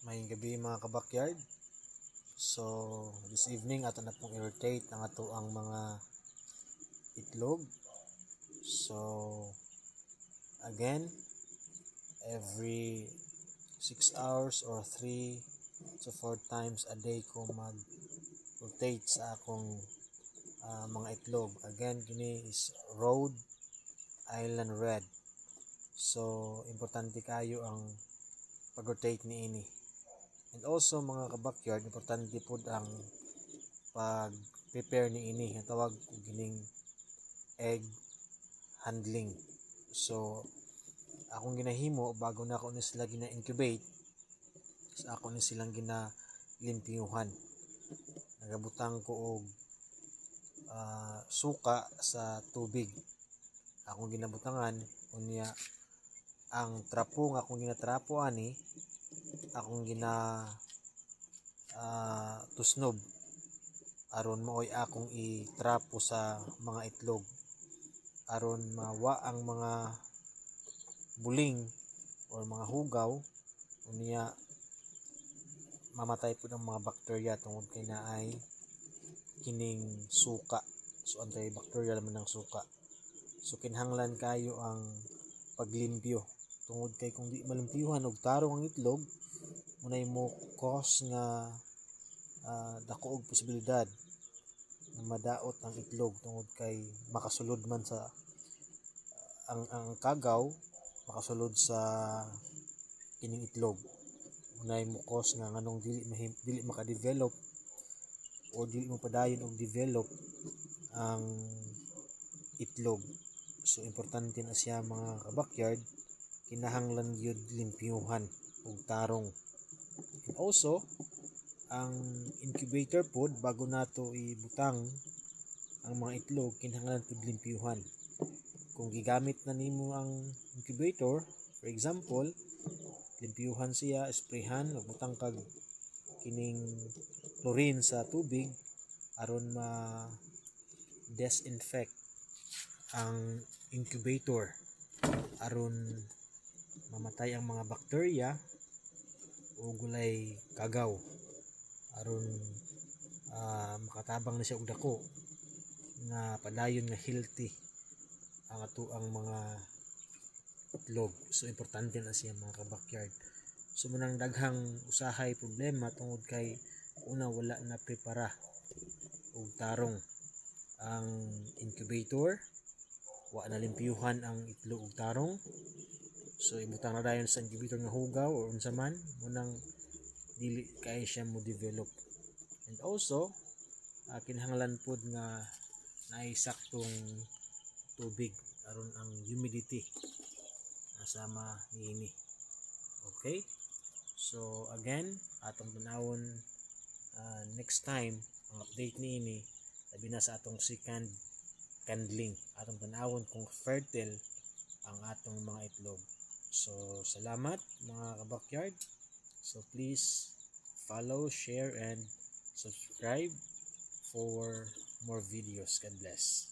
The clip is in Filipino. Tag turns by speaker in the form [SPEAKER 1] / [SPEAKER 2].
[SPEAKER 1] Mayong gabi mga kabakyard. So this evening ato na pong i-rotate ang ato ang mga itlog. So again, every 6 hours or 3 to 4 times a day ko mag-rotate sa akong mga itlog. Again, kini is Rhode Island Red. So importante kayo ang pag-rotate niini. And also mga kabakyard, importante po ang pag-prepare niini. Ang tawag ko gining egg handling. So akong ginahimo bago na ako sila gina-incubate, sa ako ni silang ginalimpyuhan. Nagabutang ko og suka sa tubig. Akong ginabutangan unya ang trapo nga akong ginatrapo ani akong tusnob aron maoy akong itrapo sa mga itlog aron mawa ang mga buling or mga hugaw unya mamatay po ng mga bakterya tungod kay naay kining suka. So antibacterial man ang suka. So kinahanglan kayo ang paglimpyo tungod kay kung di malimpyuhan og tarong ang itlog munay mo cause nga dako og posibilidad na madaot ang itlog tungod kay makasulod man sa ang kagaw makasulod sa kining itlog. Munay mo cause nga nganong dili maka-develop o dili mo padayon og develop ang itlog. So importante na siya mga kabakyard, kinahanglan gyud limpyuhan og tarong. And also ang incubator pod bago nato ibutang ang mga itlog kinahanglan pod limpyuhan. Kung gigamit na nimo ang incubator, for example, limpyuhan siya, sprayhan ug butang kag kining chlorine sa tubig aron ma-disinfect ang incubator aron mamatay ang mga bakterya o gulay kagaw aron makatabang na siya og dako nga padayon nga healthy ang ato ang mga itlog. So importante na siya mga kabakyard. So munang daghang usahay problema tungod kay una wala na prepara og tarong ang incubator, wa na limpyuhan ang itlog og tarong. So ibutang na dayon sa incubator nga hugaw or unsa man munang dili kay siya mo develop. And also kinahanglan pod nga naay saktong tubig aron ang humidity nasama niini. Okay? So again, atong tanawon next time ang update niini labi na sa atong second candling. Atong tanawon kung fertile ang atong mga itlog. So salamat mga kabakyard. So please follow, share and subscribe for more videos. God bless.